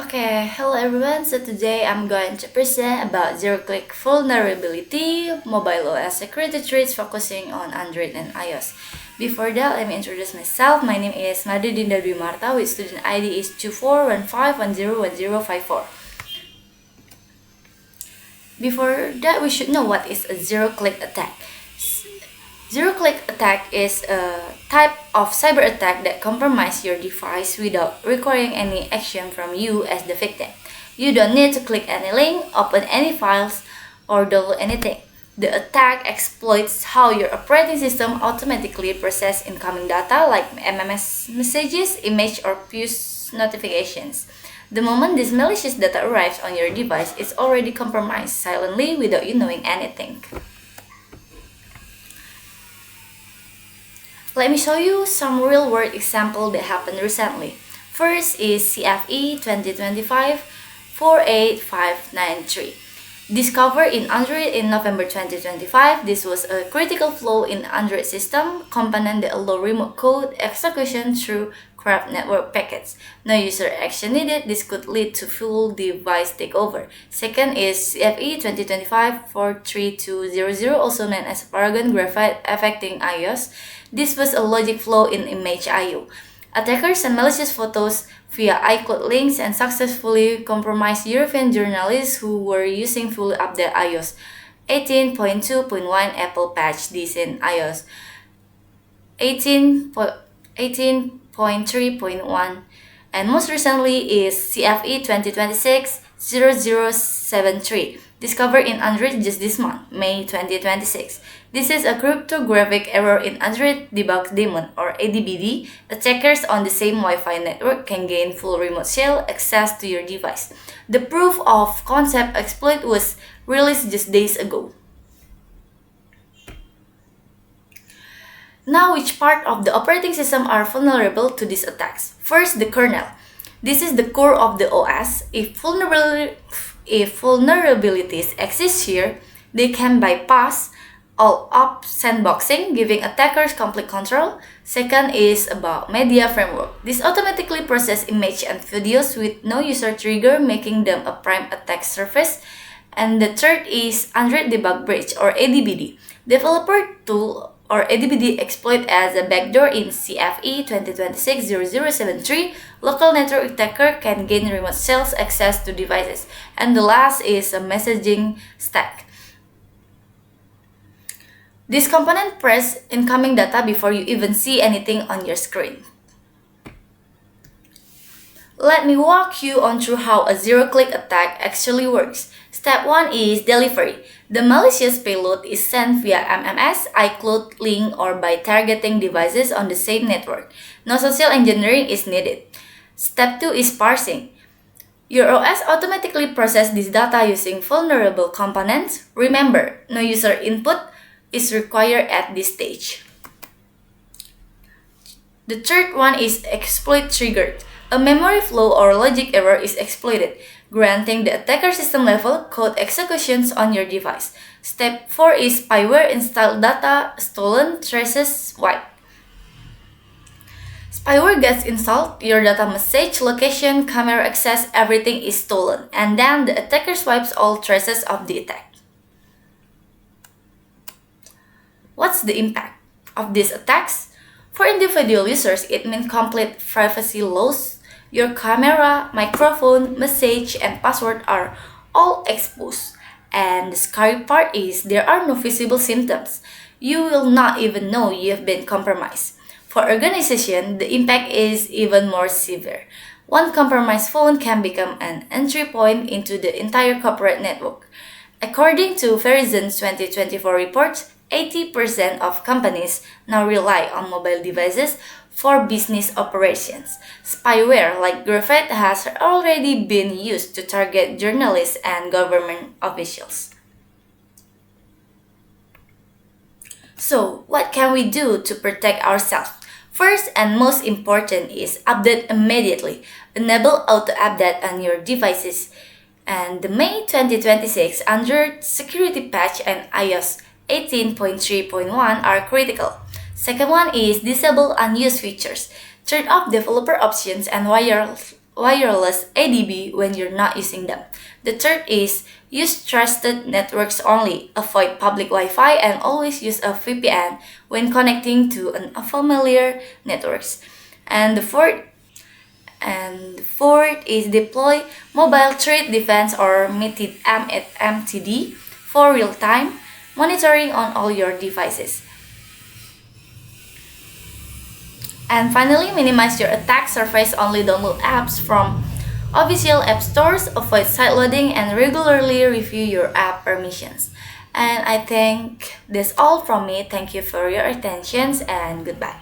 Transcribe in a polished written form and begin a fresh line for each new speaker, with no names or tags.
Okay, hello everyone. So today I'm going to present about zero-click vulnerability, mobile OS security threats focusing on Android and iOS. Before that, let me introduce myself. My name is Dinda Marta with student ID is 2415101054. Before that, we should know what is a zero-click attack. Zero-click attack is a type of cyber attack that compromises your device without requiring any action from you as the victim. You don't need to click any link, open any files, or download anything. The attack exploits how your operating system automatically processes incoming data like MMS messages, image, or push notifications. The moment this malicious data arrives on your device, it's already compromised silently without you knowing anything. Let me show you some real-world example that happened recently. First is CFE 2025-48593. Discovered in Android in November 2025, this was a critical flaw in Android system component that allow remote code execution through corrupt network packets. No user action needed. This could lead to full device takeover. Second is CFE 2025-43200, also known as Paragon Graphite, affecting iOS. This was a logic flaw in image I/O. Attackers sent malicious photos via iCloud links and successfully compromised European journalists who were using fully updated iOS 18.2.1 Apple patch this in iOS 18.3.1, and most recently is CFE 2026-0073, discovered in Android just this month, May 2026. This is a cryptographic error in Android debug daemon or ADBD. Attackers on the same Wi-Fi network can gain full remote shell access to your device. The proof of concept exploit was released just days ago. Now, which part of the operating system are vulnerable to these attacks? First, the kernel. This is the core of the OS. If vulnerabilities exist here, they can bypass all up sandboxing, giving attackers complete control. Second is about media framework. This automatically processes image and videos with no user trigger, making them a prime attack surface. And the third is Android debug breach or ADBD. Developer tool or ADBD exploit as a backdoor in CFE 2026-0073. Local network attacker can gain remote sales access to devices. And the last is a messaging stack. This component press incoming data before you even see anything on your screen. Let me walk you on through how a zero-click attack actually works. Step 1 is delivery. The malicious payload is sent via MMS, iCloud link, or by targeting devices on the same network. No social engineering is needed. Step 2 is parsing. Your OS automatically processes this data using vulnerable components. Remember, no user input is required at this stage. The third one is exploit triggered. A memory flow or logic error is exploited, granting the attacker system level code executions on your device. Step 4 is spyware installed data stolen traces wiped. Spyware gets installed, your data message, location, camera access, everything is stolen, and then the attacker swipes all traces of the attack. What's the impact of these attacks? For individual users, it means complete privacy loss. Your camera, microphone, message, and password are all exposed. And the scary part is there are no visible symptoms. You will not even know you have been compromised. For organization, the impact is even more severe. One compromised phone can become an entry point into the entire corporate network. According to Verizon's 2024 report, 80% of companies now rely on mobile devices for business operations. Spyware like Graphite has already been used to target journalists and government officials. So, what can we do to protect ourselves? First and most important is update immediately. Enable auto-update on your devices. And the May 2026 Android security patch and iOS 18.3.1 are critical. Second one is disable unused features. Turn off developer options and wireless ADB when you're not using them. The third is use trusted networks only, avoid public Wi-Fi, and always use a VPN when connecting to an unfamiliar networks. And the fourth is deploy mobile threat defense or MTD for real-time monitoring on all your devices. And finally, minimize your attack surface. Only download apps from official app stores, avoid sideloading, and regularly review your app permissions. And I think that's all from me. Thank you for your attention and goodbye.